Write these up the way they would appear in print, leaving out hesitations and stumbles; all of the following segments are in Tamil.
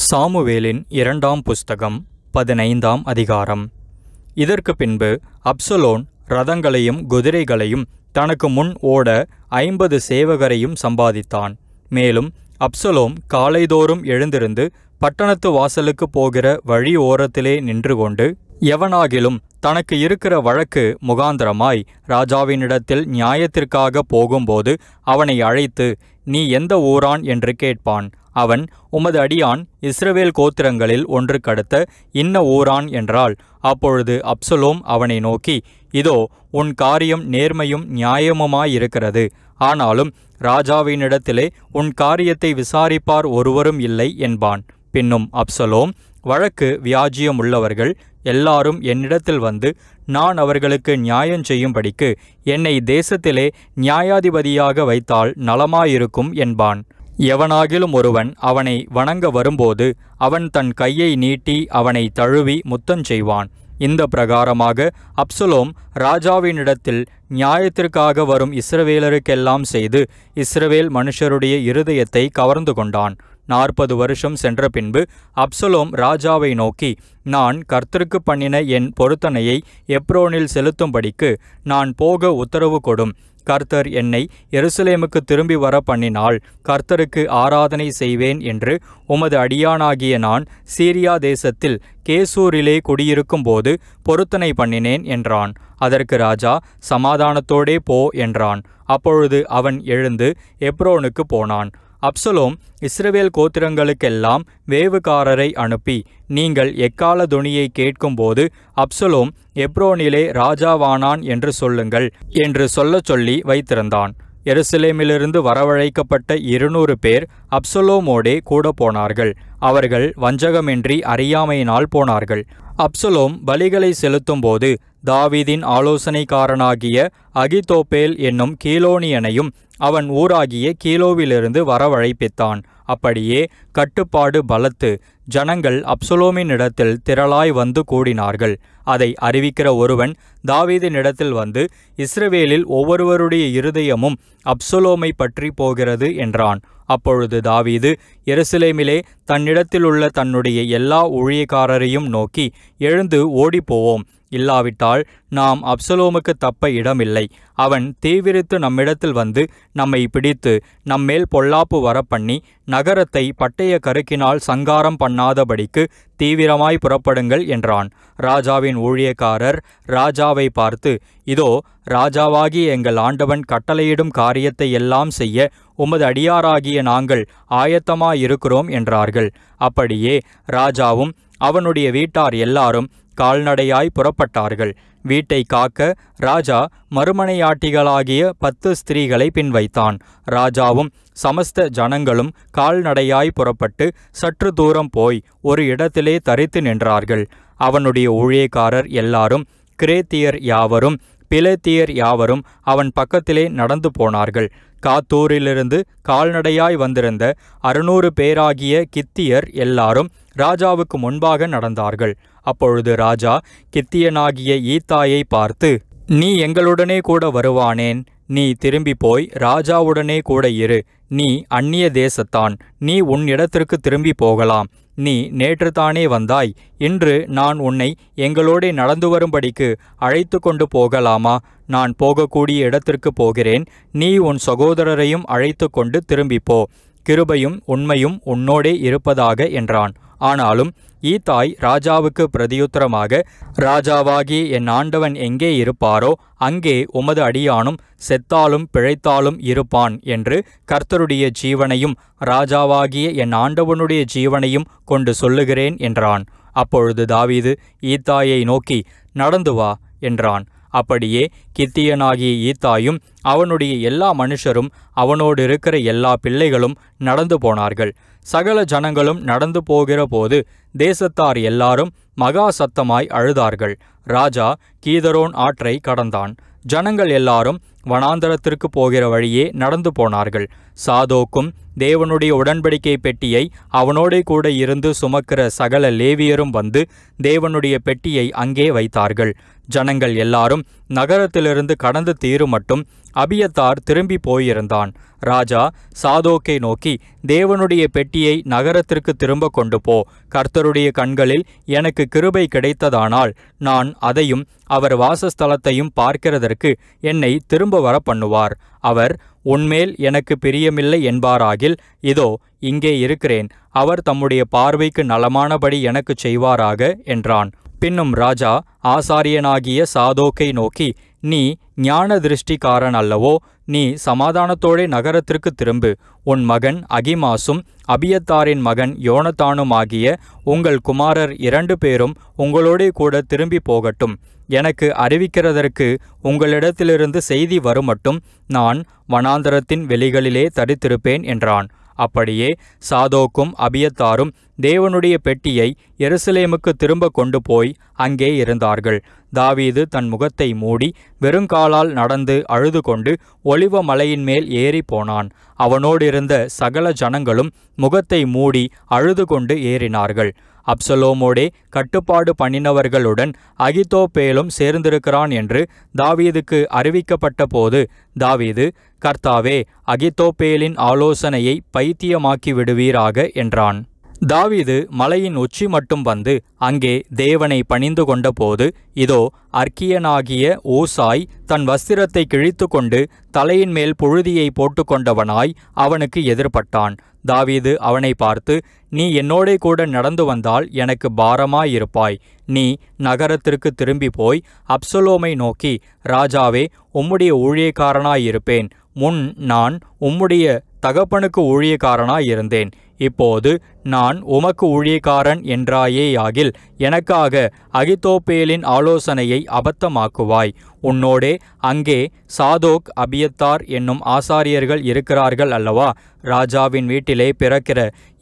சாமுவேலின் 2ஆம் புஸ்தகம் 15ஆம் அதிகாரம். இதற்கு பின்பு அப்சலோன் இரதங்களையும் குதிரைகளையும் தனக்கு முன் ஓட 50 சேவகரையும் சம்பாதித்தான். மேலும் அப்சலோம் காலைதோறும் எழுந்திருந்து பட்டணத்து வாசலுக்கு போகிற வழி ஓரத்திலே நின்று கொண்டு, எவனாகிலும் தனக்கு இருக்கிற வழக்கு முகாந்தரமாய் ராஜாவினிடத்தில் நியாயத்திற்காக போகும்போது அவனை அழைத்து, நீ எந்த ஊரான் என்று கேட்பான். அவன், உமது அடியான் இஸ்ரவேல் கோத்திரங்களில் ஒன்றுக்கடுத்த இன்ன ஊரான் என்றால், அப்பொழுது அப்சலோம் அவனை நோக்கி, இதோ உன் காரியம் நேர்மையும் நியாயமுமாயிருக்கிறது. ஆனாலும் ராஜாவினிடத்திலே உன் காரியத்தை விசாரிப்பார் ஒருவரும் இல்லை என்பான். பின்னும் அப்சலோம், வழக்கு வியாஜியமுள்ளவர்கள் எல்லாரும் என்னிடத்தில் வந்து, நான் அவர்களுக்கு நியாயம் செய்யும்படிக்கு என்னை தேசத்திலே நியாயாதிபதியாக வைத்தால் நலமாயிருக்கும் என்பான். எவனாகிலும் ஒருவன் அவனை வணங்க வரும்போது அவன் தன் கையை நீட்டி அவனை தழுவி முத்தஞ்செய்வான். இந்த பிரகாரமாக அப்சலோம் ராஜாவினிடத்தில் நியாயத்திற்காக வரும் இஸ்ரவேலருக்கெல்லாம் செய்து இஸ்ரவேல் மனுஷருடைய இருதயத்தை கவர்ந்து கொண்டான். 40 வருஷம் சென்ற பின்பு அப்சலோம் ராஜாவை நோக்கி, நான் கர்த்தருக்கு பண்ணின என் பொருத்தனையை எப்ரோனில் செலுத்தும்படிக்கு நான் போக உத்தரவு கொடும். கர்த்தர் என்னை எருசலேமுக்கு திரும்பி வர பண்ணினால் கர்த்தருக்கு ஆராதனை செய்வேன் என்று உமது அடியானாகிய நான் சீரியா தேசத்தில் கேசூரிலே குடியிருக்கும் போது பொருத்தனை பண்ணினேன் என்றான். அதற்கு ராஜா, சமாதானத்தோடே போ என்றான். அப்பொழுது அவன் எழுந்து எப்ரோனுக்கு போனான். அப்சலோம் இஸ்ரவேல் கோத்திரங்களுக்கெல்லாம் வேவுகாரரை அனுப்பி, நீங்கள் எக்கால தொனியை கேட்கும்போது அப்சலோம் எப்ரோனிலே ராஜாவானான் என்று சொல்லுங்கள் என்று சொல்லி வைத்திருந்தான். எருசலேமிலிருந்து வரவழைக்கப்பட்ட 200 பேர் அப்சலோமோடே கூட போனார்கள். அவர்கள் வஞ்சகமின்றி அறியாமையினால் போனார்கள். அப்சலோம் பலிகளை செலுத்தும்போது தாவீதின் ஆலோசனைக்காரனாகிய அகிதோப்பேல் என்னும் கீலோனியனையும் அவன் ஊராகிய கீலோவிலிருந்து வரவழைப்பித்தான். அப்படியே கட்டுப்பாடு பலத்து ஜனங்கள் அப்சலோமினிடத்தில் திரளாய் வந்து கூடினார்கள். அதை அறிவிக்கிற ஒருவன் தாவீதினிடத்தில் வந்து, இஸ்ரவேலில் ஒவ்வொருவருடைய இருதயமும் அப்சலோமை பற்றி போகிறது என்றான். அப்பொழுது தாவீது எருசலேமிலே தன்னிடத்திலுள்ள தன்னுடைய எல்லா ஊழியக்காரரையும் நோக்கி, எழுந்து ஓடிப்போவோம், இல்லாவிட்டால் நாம் அப்சலோமுக்கு தப்ப இடமில்லை. அவன் தீவிரித்து நம்மிடத்தில் வந்து நம்மை பிடித்து நம்மேல் பொல்லாப்பு வரப்பண்ணி நகரத்தை பட்டய கருக்கினால் சங்காரம் பண்ணாதபடிக்கு தீவிரமாய் புறப்படுங்கள் என்றான். ராஜாவின் ஊழியக்காரர் ராஜாவை பார்த்து, இதோ ராஜாவாகிய எங்கள் ஆண்டவன் கட்டளையிடும் காரியத்தை எல்லாம் செய்ய உமது அடியாராகிய நாங்கள் ஆயத்தமாயிருக்கிறோம் என்றார்கள். அப்படியே ராஜாவும் அவனுடைய வீட்டார் எல்லாரும் கால்நடையாய் புறப்பட்டார்கள். வீட்டை காக்க ராஜா மறுமனையாட்டிகளாகிய 10 ஸ்திரீகளை பின்வைத்தான். ராஜாவும் சமஸ்த ஜனங்களும் கால்நடையாய் புறப்பட்டு சற்று தூரம் போய் ஒரு இடத்திலே தரித்து நின்றார்கள். அவனுடைய ஊழியக்காரர் எல்லாரும், கிரேத்தியர் யாவரும் பிலேத்தியர் யாவரும் அவன் பக்கத்திலே நடந்து போனார்கள். காத்தூரிலிருந்து கால்நடையாய் வந்திருந்த 600 பேராகிய கித்தியர் எல்லாரும் ராஜாவுக்கு முன்பாக நடந்தார்கள். அப்பொழுது ராஜா கித்தியனாகிய ஈத்தாயை பார்த்து, நீ எங்களுடனே கூட வருவானேன்? நீ திரும்பி போய் ராஜாவுடனே கூட இரு. நீ அந்நிய தேசத்தான், நீ உன் இடத்திற்கு திரும்பி போகலாம். நீ நேற்றுத்தானே வந்தாய், இன்று நான் உன்னை எங்களோடே நடந்து வரும்படிக்கு அழைத்து கொண்டு போகலாமா? நான் போகக்கூடிய இடத்திற்கு போகிறேன், நீ உன் சகோதரரையும் அழைத்து கொண்டு திரும்பிப்போ. கிருபையும் உண்மையும் உன்னோடே இருப்பதாக என்றான். ஆனாலும் ஈத்தாய் ராஜாவுக்கு பிரதியுத்தரமாக, ராஜாவாகி என் ஆண்டவன் எங்கே இருப்பாரோ அங்கே உமது அடியானும் செத்தாலும் பிழைத்தாலும் இருப்பான் என்று கர்த்தருடைய ஜீவனையும் ராஜாவாகிய என் ஆண்டவனுடைய ஜீவனையும் கொண்டு சொல்லுகிறேன் என்றான். அப்பொழுது தாவீது ஈத்தாயை நோக்கி, நடந்து வா என்றான். அப்படியே கித்தியனாகிய ஈத்தாயும் அவனுடைய எல்லா மனுஷரும் அவனோடு இருக்கிற எல்லா பிள்ளைகளும் நடந்து போனார்கள். சகல ஜனங்களும் நடந்து போகிற போது தேசத்தார் எல்லாரும் மகா சத்தமாய் அழுதார்கள். ராஜா கீதரோன் ஆற்றை கடந்தான். ஜனங்கள் எல்லாரும் வனாந்தரத்திற்கு போகிற வழியே நடந்து போனார்கள். சாதோக்கும் தேவனுடைய உடன்படிக்கை பெட்டியை அவனோடே கூட இருந்து சுமக்கிற சகல லேவியரும் வந்து தேவனுடைய பெட்டியை அங்கே வைத்தார்கள். ஜனங்கள் எல்லாரும் நகரத்திலிருந்து கடந்து தீரும் மட்டும் அபியத்தார் திரும்பி போயிருந்தான். ராஜா சாதோக்கை நோக்கி, தேவனுடைய பெட்டியை நகரத்திற்கு திரும்ப கொண்டு போ. கர்த்தருடைய கண்களில் எனக்கு கிருபை கிடைத்ததானால் நான் அதையும் அவர் வாசஸ்தலத்தையும் பார்க்கிறதற்கு என்னை திரும்ப வர பண்ணுவார். அவர் உன்மேல் எனக்கு பிரியமில்லை என்பாராகில், இதோ இங்கே இருக்கிறேன். அவர் தம்முடைய பார்வைக்கு நலமானபடி எனக்கு செய்வாராக என்றான். பின்னும் ராஜா ஆசாரியனாகிய சாதோக்கை நோக்கி, நீ ஞான திருஷ்டிக்காரன் அல்லவோ? நீ சமாதானத்தோடே நகரத்திற்கு திரும்பு. உன் மகன் அகிமாசும் அபியத்தாரின் மகன் யோனத்தானுமாகிய உங்கள் குமாரர் 2 பேரும் உங்களோடே கூட திரும்பி போகட்டும். எனக்கு அறிவிக்கிறதற்கு உங்களிடத்திலிருந்து செய்தி வருமட்டும் நான் வனாந்தரத்தின் வெளிகளிலே தரித்திருப்பேன் என்றான். அப்படியே சாதோக்கும் அபியத்தாரும் தேவனுடைய பெட்டியை எருசலேமுக்கு திரும்ப கொண்டு போய் அங்கே இருந்தார்கள். தாவீது தன் முகத்தை மூடி வெறுங்காலால் நடந்து அழுது கொண்டு ஒலிவ மலையின் மேல் ஏறி போனான். அவனோடிருந்த சகல ஜனங்களும் முகத்தை மூடி அழுது கொண்டு ஏறினார்கள். அப்சலோமோடே கட்டுப்பாடு பண்ணினவர்களுடன் அகித்தோப்பேலும் சேர்ந்திருக்கிறான் என்று தாவீதுக்கு அறிவிக்கப்பட்ட போது தாவீது, கர்த்தாவே, அகித்தோப்பேலின் ஆலோசனையை பைத்தியமாக்கி விடுவீராக என்றான். தாவீது மலையின் உச்சி மட்டும் வந்து அங்கே தேவனை பணிந்து கொண்டபோது, இதோ அர்க்கியனாகிய ஊசாய் தன் வஸ்திரத்தை கிழித்து கொண்டு தலையின் மேல் புழுதியை போட்டுக்கொண்டவனாய் அவனுக்கு எதிர்பட்டான். தாவீது அவனை பார்த்து, நீ என்னோடே கூட நடந்து வந்தால் எனக்கு பாரமாயிருப்பாய். நீ நகரத்திற்கு திரும்பி போய் அப்சலோமை நோக்கி, ராஜாவே, உம்முடைய ஊழியக்காரனாயிருப்பேன். முன் நான் உம்முடைய தகப்பனுக்கு ஊழியக்காரனாயிருந்தேன். இப்போது நான் உமக்கு ஊழியக்காரன் என்றாயேயாகில் எனக்காக அகித்தோப்பேலின் ஆலோசனையை அபத்தமாக்குவாய். உன்னோடே அங்கே சாதோக் அபியத்தார் என்னும் ஆசாரியர்கள் இருக்கிறார்கள் அல்லவா? ராஜாவின் வீட்டிலே பிறக்கிற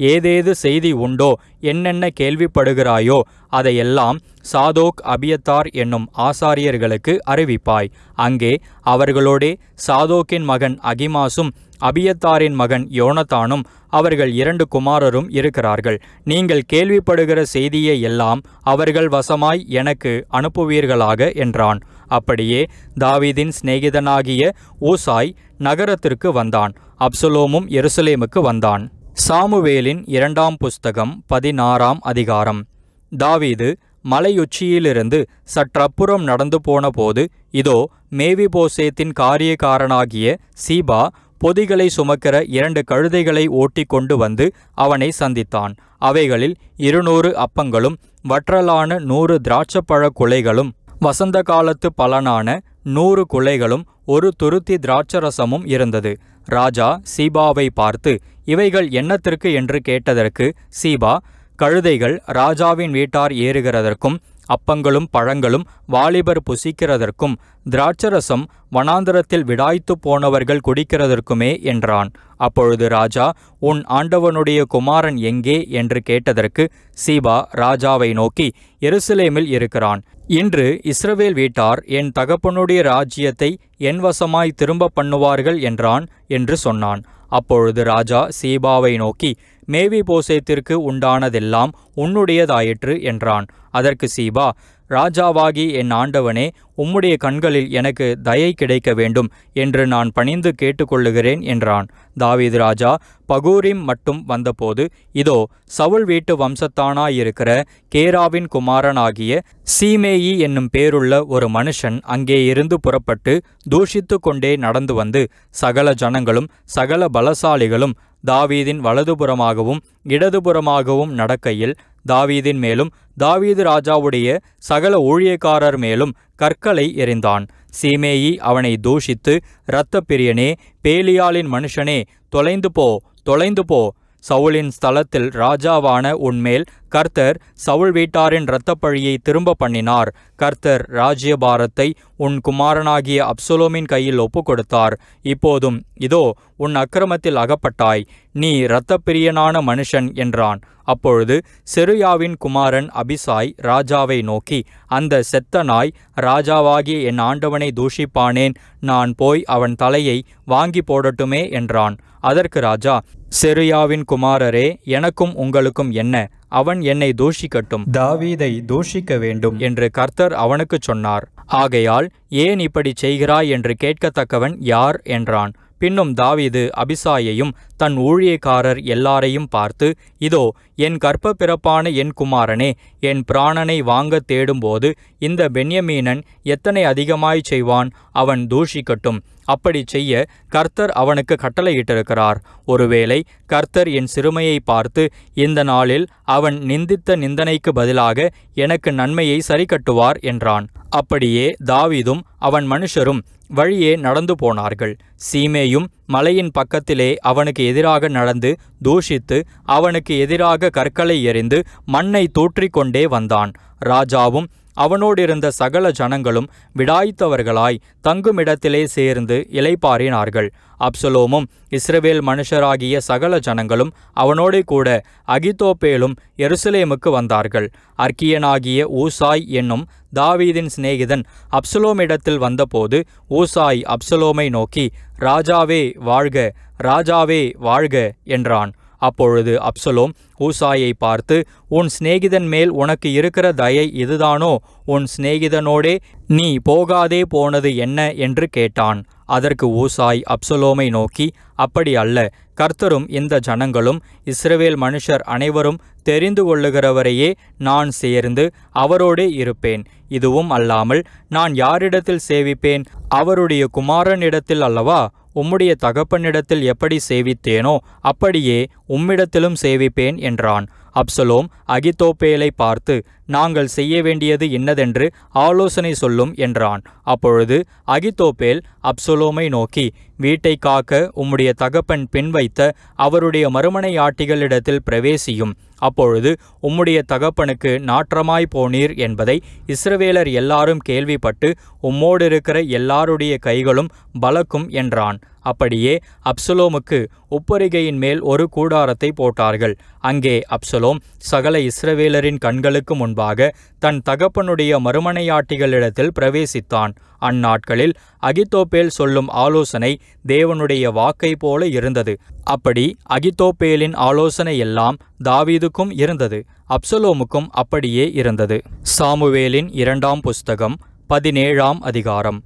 ஏதேது செய்தி உண்டோ, என்னென்ன கேள்விப்படுகிறாயோ அதையெல்லாம் சாதோக் அபியத்தார் என்னும் ஆசாரியர்களுக்கு அறிவிப்பாய். அங்கே அவர்களோடே சாதோக்கின் மகன் அகிமாசும் அபியத்தாரின் மகன் யோனத்தானும் அவர்கள் 2 குமாரரும் இருக்கிறார்கள். நீங்கள் கேள்விப்படுகிற செய்தியை எல்லாம் அவர்கள் வசமாய் எனக்கு அனுப்புவீர்களாக என்றான். அப்படியே தாவீதின் சிநேகிதனாகிய ஊசாய் நகரத்திற்கு வந்தான். அப்சலோமும் எருசலேமுக்கு வந்தான். சாமுவேலின் 2ஆம் புஸ்தகம் 16ஆம் அதிகாரம். தாவீது மலையுச்சியிலிருந்து சற்றப்புறம் நடந்து போன போது, இதோ மேவிபோசேத்தின் காரியக்காரனாகிய சீபா பொதிகளை சுமக்கிற 2 கழுதைகளை ஓட்டி கொண்டு வந்து அவனை சந்தித்தான். அவைகளில் 200 அப்பங்களும் வற்றலான 100 திராட்சப்பழ குலைகளும் வசந்த காலத்து பலனான 100 குலைகளும் 1 துருத்தி திராட்சரசமும் இருந்தது. ராஜா சீபாவை பார்த்து, இவைகள் என்னத்திற்கு என்று கேட்டதற்கு சீபா, கழுதைகள் ராஜாவின் வீட்டார் ஏறுகிறதற்கும் அப்பங்களும் பழங்களும் வாலிபர் புசிக்கிறதற்கும் திராட்சரசம் வனாந்தரத்தில் விடாய்த்து போனவர்கள் குடிக்கிறதற்குமே என்றான். அப்பொழுது ராஜா, உன் ஆண்டவனுடைய குமாரன் எங்கே என்று கேட்டதற்கு சீபா ராஜாவை நோக்கி, எருசலேமில் இருக்கிறான். இன்று இஸ்ரவேல் வீட்டார் என் தகப்பனுடைய ராஜ்யத்தை என் வசமாய் திரும்ப பண்ணுவார்கள் என்றான் என்று சொன்னான். அப்பொழுது ராஜா சீபாவை நோக்கி, மேவிபோசேத்திற்கு உண்டானதெல்லாம் உன்னுடையதாயிற்று என்றான். அதற்கு சீபா, ராஜாவாகி என் ஆண்டவனே, உம்முடைய கண்களில் எனக்கு தயை கிடைக்க வேண்டும் என்று நான் பணிந்து கேட்டுக்கொள்ளுகிறேன் என்றான். தாவீது ராஜா பகூரிம் மட்டும் வந்தபோது, இதோ சவுல் வீட்டு வம்சத்தானாயிருக்கிற கேராவின் குமாரனாகிய சீமேயி என்னும் பேருள்ள ஒரு மனுஷன் அங்கே இருந்து புறப்பட்டு தூஷித்து கொண்டே நடந்து வந்து, சகல ஜனங்களும் சகல பலசாலிகளும் தாவீதின் வலதுபுறமாகவும் இடதுபுறமாகவும் நடக்கையில் தாவீதின் மேலும் தாவீது ராஜாவுடைய சகல ஊழியக்காரர் மேலும் கற்களை எறிந்தான். சீமேயி அவனை தூஷித்து, இரத்த பிரியனே, பேலியாளின் மனுஷனே, தொலைந்து போ, தொலைந்து போ. சவுலின் ஸ்தலத்தில் ராஜாவான உன்மேல் கர்த்தர் சவுல் வீட்டாரின் இரத்தப்பழியை திரும்ப பண்ணினார். கர்த்தர் ராஜ்யபாரத்தை உன் குமாரனாகிய அப்சலோமின் கையில் ஒப்பு கொடுத்தார். இப்போதும் இதோ உன் அக்கிரமத்தில் அகப்பட்டாய். நீ இரத்தப்பிரியனான மனுஷன் என்றான். அப்பொழுது செருயாவின் குமாரன் அபிசாய் ராஜாவை நோக்கி, அந்த செத்த நாய் ராஜாவாகிய என் ஆண்டவனை தூஷிப்பானேன், நான் போய் அவன் தலையை வாங்கி போடட்டுமே என்றான். அதற்கு ராஜா, செருயாவின் குமாரரே, எனக்கும் உங்களுக்கும் என்ன? அவன் என்னை தூஷிக்கட்டும், தாவீதை தூஷிக்க வேண்டும் என்று கர்த்தர் அவனுக்குச் சொன்னார். ஆகையால் ஏன் இப்படி செய்கிறாய் என்று கேட்கத்தக்கவன் யார் என்றான். பின்னும் தாவீது அபிசாயையும் தன் ஊழியக்காரர் எல்லாரையும் பார்த்து, இதோ என் கர்ப்ப பிறப்பான என் குமாரனே, என் பிராணனை வாங்க தேடும்போது இந்த பென்யமீனன் எத்தனை அதிகமாய் செய்வான்? அவன் தூஷிக்கட்டும். அப்படி செய்ய கர்த்தர் அவனுக்கு கட்டளையிட்டிருக்கிறார். ஒருவேளை கர்த்தர் என் சிறுமையை பார்த்து இந்த நாளில் அவன் நிந்தித்த நிந்தனைக்கு பதிலாக எனக்கு நன்மையை சரிக்கட்டுவார் என்றான். அப்படியே தாவீதும் அவன் மனுஷரும் வழியே நடந்து போனார்கள். சீமேயும் மலையின் பக்கத்திலே அவனுக்கு எதிராக நடந்து தூஷித்து அவனுக்கு எதிராக கற்களை எறிந்து மண்ணை தூற்றிக்கொண்டே வந்தான். ராஜாவும் அவனோடிருந்த சகல ஜனங்களும் விடாய்த்தவர்களாய் தங்குமிடத்திலே சேர்ந்து இளைப்பாறினார்கள். அப்சலோமும் இஸ்ரவேல் மனுஷராகிய சகல ஜனங்களும் அவனோடே கூட அகித்தோப்பேலும் எருசலேமுக்கு வந்தார்கள். அர்க்கியனாகிய ஊசாய் என்னும் தாவீதின் சிநேகிதன் அப்சலோமிடத்தில் வந்தபோது ஊசாய் அப்சலோமை நோக்கி, ராஜாவே வாழ்க, ராஜாவே வாழ்க என்றான். அப்பொழுது அப்சலோம் ஊசாயை பார்த்து, உன் சிநேகிதன் மேல் உனக்கு இருக்கிற தயை இதுதானோ? உன் சிநேகிதனோடே நீ போகாதே போனது என்ன என்று கேட்டான். அதற்கு ஊசாய் அப்சலோமை நோக்கி, அப்படி அல்ல, கர்த்தரும் இந்த ஜனங்களும் இஸ்ரவேல் மனுஷர் அனைவரும் தெரிந்து கொள்ளுகிறவரையே நான் சேர்ந்து அவரோடே இருப்பேன். இதுவும் அல்லாமல் நான் யாரிடத்தில் சேவிப்பேன்? அவருடைய குமாரனிடத்தில் அல்லவா? உம்முடைய தகப்பனிடத்தில் எப்படி சேவித்தேனோ அப்படியே உம்மிடத்திலும் சேவிப்பேன் என்றான். அப்சலோம் அகித்தோப்பேலை பார்த்து, நாங்கள் செய்ய வேண்டியது இன்னதென்று ஆலோசனை சொல்லும் என்றான். அப்பொழுது அகித்தோப்பேல் அப்சலோமை நோக்கி, வீட்டை காக்க உம்முடைய தகப்பன் பின்வைத்த அவருடைய மறுமனையாட்டிகளிடத்தில் பிரவேசியும். அப்பொழுது உம்முடைய தகப்பனுக்கு நாற்றமாய் போனீர் என்பதை இஸ்ரவேலர் எல்லாரும் கேள்விப்பட்டு உம்மோடிருக்கிற எல்லாருடைய கைகளும் பலக்கும் என்றான். அப்படியே அப்சலோமுக்கு உப்பரிகையின் மேல் ஒரு கூடாரத்தை போட்டார்கள். அங்கே அப்சலோம் சகல இஸ்ரவேலரின் கண்களுக்கு முன்பாக தன் தகப்பனுடைய மறுமனையாட்டிகளிடத்தில் பிரவேசித்தான். அந்நாட்களில் அகித்தோப்பேல் சொல்லும் ஆலோசனை தேவனுடைய வாக்கை போல இருந்தது. அப்படி அகித்தோப்பேலின் ஆலோசனை எல்லாம் தாவீதுக்கும் இருந்தது, அப்சலோமுக்கும் அப்படியே இருந்தது. சாமுவேலின் 2ஆம் புஸ்தகம் 17ஆம் அதிகாரம்.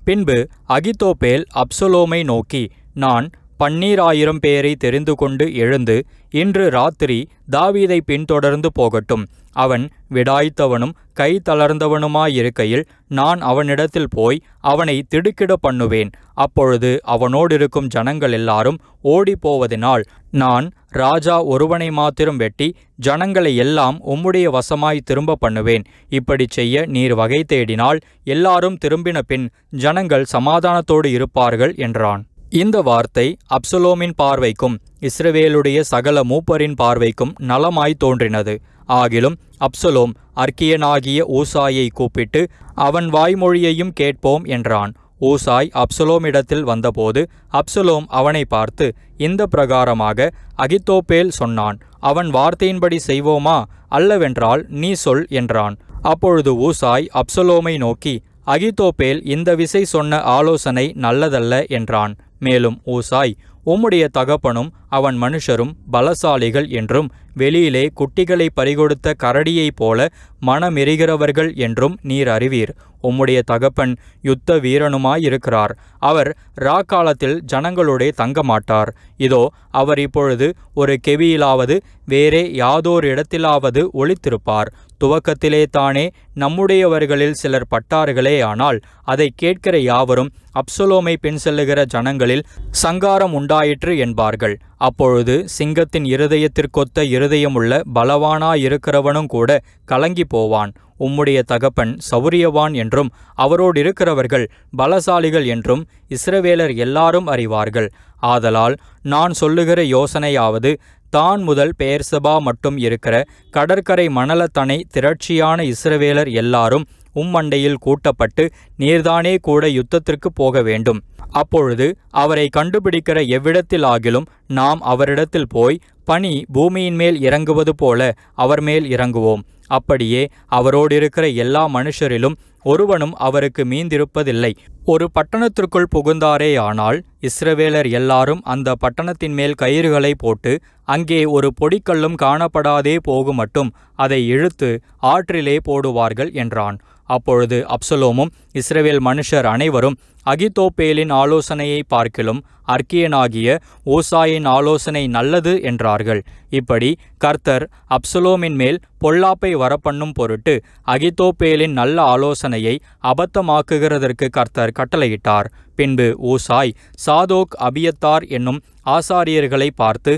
பின்பு அகித்தோப்பேல் அப்சலோமை நோக்கி, நான் 12000 பேரை தெரிந்து கொண்டு எழுந்து இன்று ராத்திரி தாவீதை பின்தொடர்ந்து போகட்டும். அவன் விடாய்த்தவனும் கை தளர்ந்தவனுமாயிருக்கையில் நான் அவனிடத்தில் போய் அவனை திடுக்கிட பண்ணுவேன். அப்பொழுது அவனோடிருக்கும் ஜனங்கள் எல்லாரும் ஓடிப்போவதினால் நான் ராஜா ஒருவனை மாத்திரம் வெட்டி ஜனங்களை எல்லாம் உம்முடைய வசமாய் திரும்ப பண்ணுவேன். இப்படி செய்ய நீர் வகை தேடினால் எல்லாரும் திரும்பின பின் ஜனங்கள் சமாதானத்தோடு இருப்பார்கள் என்றான். இந்த வார்த்தை அப்சலோமின் பார்வைக்கும் இஸ்ரவேலுடைய சகல மூப்பரின் பார்வைக்கும் நலமாய் தோன்றினது. ஆகிலும் அப்சலோம் அர்க்கியனாகிய ஊசாயை கூப்பிட்டு அவன் வாய்மொழியையும் கேட்போம் என்றான். ஊசாய் அப்சலோமிடத்தில் வந்தபோது அப்சலோம் அவனை பார்த்து, இந்த பிரகாரமாக அகித்தோப்பேல் சொன்னான், அவன் வார்த்தையின்படி செய்வோமா? அல்லவென்றால் நீ சொல் என்றான். அப்பொழுது ஊசாய் அப்சலோமை நோக்கி, அகித்தோப்பேல் இந்த விசை சொன்ன ஆலோசனை நல்லதல்ல என்றான். மேலும் ஊசாய், உம்முடைய தகப்பனும் அவன் மனுஷரும் பலசாலிகள் என்றும் வெளியிலே குட்டிகளை பறிகொடுத்த கரடியைப் போல மனமெரிகிறவர்கள் என்றும் நீர் அறிவீர். உம்முடைய தகப்பன் யுத்த வீரனுமாயிருக்கிறார். அவர் ராக்காலத்தில் ஜனங்களோடே தங்கமாட்டார். இதோ அவர் இப்பொழுது ஒரு கெவியிலாவது வேறே யாதோர் இடத்திலாவது ஒளித்திருப்பார். துவக்கத்திலே தானே நம்முடையவர்களில் சிலர் பட்டார்களே, ஆனால் அதை கேட்கிற யாவரும் அப்சலோமை பின் செல்லுகிற ஜனங்களில் சங்காரம் உண்டாயிற்று என்பார்கள். அப்பொழுது சிங்கத்தின் இருதயத்திற்கொத்த இருதயமுள்ள பலவானாயிருக்கிறவனும் கூட கலங்கி போவான். உம்முடைய தகப்பன் சௌரியவான் என்றும் அவரோடிருக்கிறவர்கள் பலசாலிகள் என்றும் இஸ்ரவேலர் எல்லாரும் அறிவார்கள். ஆதலால் நான் சொல்லுகிற யோசனையாவது, தான் முதல் பெயர்சபா மட்டும் இருக்கிற கடற்கரை மணலத்தனை திரட்சியான இஸ்ரவேலர் எல்லாரும் உம்மண்டையில் கூட்டப்பட்டு நீர்தானே கூட யுத்தத்திற்கு போக வேண்டும். அப்பொழுது அவரை கண்டுபிடிக்கிற எவ்விடத்திலாகிலும் நாம் அவரிடத்தில் போய் பனி பூமியின் மேல் இறங்குவது போல அவர் மேல் இறங்குவோம். அப்படியே அவரோடிருக்கிற எல்லா மனுஷரிலும் ஒருவனும் அவருக்கு மீந்திருப்பதில்லை. ஒரு பட்டணத்திற்குள் புகுந்தாரேயானால் இஸ்ரவேலர் எல்லாரும் அந்த பட்டணத்தின் மேல் கயிறுகளை போட்டு அங்கே ஒரு பொடிக்கல்லும் காணப்படாதே போகுமட்டும் அதை இழுத்து ஆற்றிலே போடுவார்கள் என்றான். அப்பொழுது அப்சலோமும் இஸ்ரவேல் மனுஷர் அனைவரும் அகித்தோப்பேலின் ஆலோசனையை பார்க்கிலும் அர்க்கியனாகிய ஊசாயின் ஆலோசனை நல்லது என்றார்கள். இப்படி கர்த்தர் அப்சலோமின் மேல் பொல்லாப்பை வரப்பண்ணும் பொருட்டு அகித்தோப்பேலின் நல்ல ஆலோசனையை அபத்தமாக்குகிறதற்கு கர்த்தர் கட்டளையிட்டார். பின்பு ஊசாய் சாதோக் அபியத்தார் என்னும் ஆசாரியர்களை பார்த்து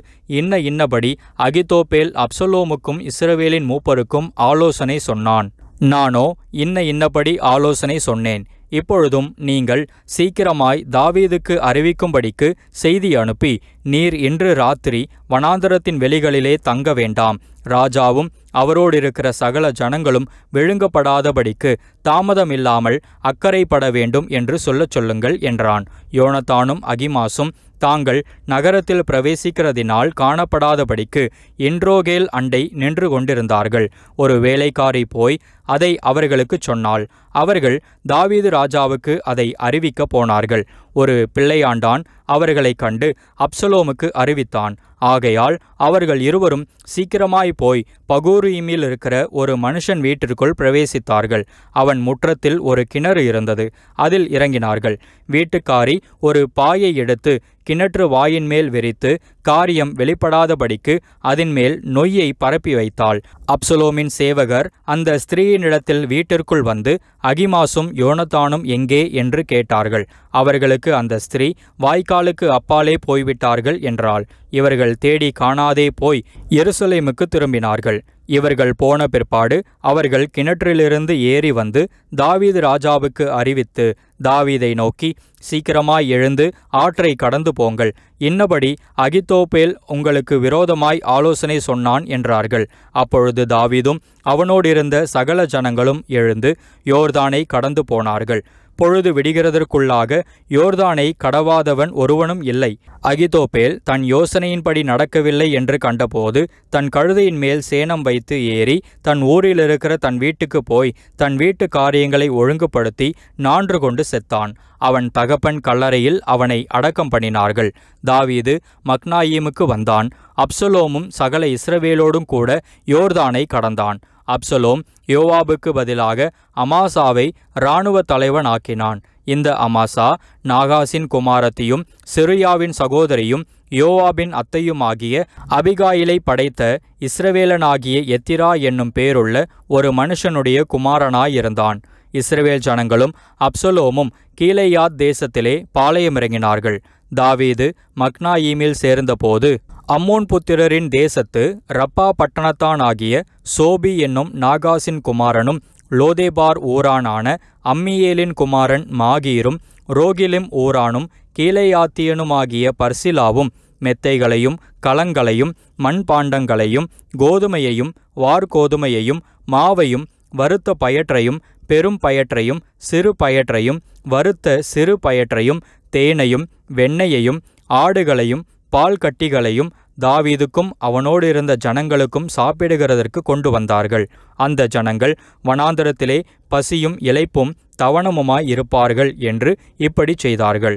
இன்னபடி அகித்தோப்பேல் அப்சலோமுக்கும் இஸ்ரவேலின் மூப்பருக்கும் ஆலோசனை சொன்னான். நானோ இன்னபடி ஆலோசனை சொன்னேன். இப்பொழுதும் நீங்கள் சீக்கிரமாய் தாவீதுக்கு அறிவிக்கும்படிக்கு செய்தி அனுப்பி, நீர் இன்று ராத்திரி வனாந்தரத்தின் வெளிகளிலே தங்க வேண்டாம், ராஜாவும் அவரோடிருக்கிற சகல ஜனங்களும் விழுங்கப்படாதபடிக்கு தாமதமில்லாமல் அக்கறைப்பட வேண்டும் என்று சொல்லச் சொல்லுங்கள் என்றான். யோனத்தானும் அகிமாசும் தாங்கள் நகரத்தில் பிரவேசிக்கிறதினால் காணப்படாதபடிக்கு இன்ரோகேல் அண்டை நின்று கொண்டிருந்தார்கள். ஒரு வேலைக்காரி போய் அதை அவர்களுக்குச் சொன்னாள். அவர்கள் தாவீது ராஜாவுக்கு அதை அறிவிக்க போனார்கள். ஒரு பிள்ளையாண்டான் அவர்களை கண்டு அப்சலோமுக்கு அறிவித்தான். ஆகையால் அவர்கள் இருவரும் சீக்கிரமாய் போய் பகூரீமில் இருக்கிற ஒரு மனுஷன் வீட்டிற்குள் பிரவேசித்தார்கள். அவன் முற்றத்தில் ஒரு கிணறு இருந்தது. அதில் இறங்கினார்கள். வீட்டுக்காரி ஒரு பாயை எடுத்து கிணற்று வாயின் மேல் விரித்து காரியம் வெளிப்படாதபடிக்கு அதன் மேல் நொய்யை பரப்பி வைத்தாள். அப்சலோமின் சேவகர் அந்த ஸ்திரீயினிடத்தில் வீட்டிற்குள் வந்து, அகிமாசும் யோனத்தானும் எங்கே என்று கேட்டார்கள். அவர்களுக்கு அந்த ஸ்திரீ வாய்க்காலுக்கு அப்பாலே போய்விட்டார்கள் என்றாள். இவர்கள் தேடி காணாதே போய் எருசலேமுக்கு திரும்பினார்கள். இவர்கள் போன பிற்பாடு அவர்கள் கிணற்றிலிருந்து ஏறி வந்து தாவீது ராஜாவுக்கு அறிவித்து, தாவீதை நோக்கி, சீக்கிரமாய் எழுந்து ஆற்றை கடந்து போங்கள், இன்னபடி அகித்தோப்பேல் உங்களுக்கு விரோதமாய் ஆலோசனை சொன்னான் என்றார்கள். அப்பொழுது தாவீதும் அவனோடிருந்த சகல ஜனங்களும் எழுந்து யோர்தானை கடந்து போனார்கள். பொழுது விடுகிறதற்குள்ளாக யோர்தானை கடவாதவன் ஒருவனும் இல்லை. அகித்தோப்பேல் தன் யோசனையின்படி நடக்கவில்லை என்று கண்டபோது தன் கழுதையின் மேல் சேணம் வைத்து ஏறி தன் ஊரில் இருக்கிற தன் வீட்டுக்கு போய் தன் வீட்டு காரியங்களை ஒழுங்குபடுத்தி நான்று கொண்டு செத்தான். அவன் தகப்பன் கல்லறையில் அவனை அடக்கம் பண்ணினார்கள். தாவீது மக்னாயீமுக்கு வந்தான். அப்சலோமும் சகல இஸ்ரவேலோடும் கூட யோர்தானை கடந்தான். அப்சலோம் யோவாபுக்கு பதிலாக அமாசாவை இராணுவ தலைவன் ஆக்கினான். இந்த அமாசா நாகாசின் குமாரத்தியும் செருயாவின் சகோதரியும் யோவாபின் அத்தையுமாகிய அபிகாயிலை படைத்த இஸ்ரவேலனாகிய எத்திரா என்னும் பேருள்ள ஒரு மனுஷனுடைய குமாரனாயிருந்தான். இஸ்ரவேல் ஜனங்களும் அப்சலோமும் கீலேயாத் தேசத்திலே பாளையமிறங்கினார்கள். தாவீது மக்னாயீமில் சேர்ந்தபோது அம்மோன் புத்திரரின் தேசத்து ரப்பா பட்டணத்தானாகிய சோபி என்னும் நாகாசின் குமாரனும் லோதேபார் ஊரானான அம்மியேலின் குமாரன் மாகீரும் ரோகிலிம் ஊரானும் கீலேயாத்தியனுமாகிய பர்சிலாவும் மெத்தைகளையும் கலங்களையும் மண்பாண்டங்களையும் கோதுமையையும் வார்கோதுமையையும் மாவையும் வறுத்த பயற்றையும் பெரும் பயற்றையும் சிறு பயற்றையும் வறுத்த சிறு பயற்றையும் தேனையும் வெண்ணெயையும் ஆடுகளையும் பால் கட்டிகளையும் தாவீதுக்கும் அவனோடிருந்த ஜனங்களுக்கும் சாப்பிடுகிறதற்கு கொண்டு வந்தார்கள். அந்த ஜனங்கள் வனாந்தரத்திலே பசியும் இளைப்பும் தவணமுமாய் இருப்பார்கள் என்று இப்படி செய்தார்கள்.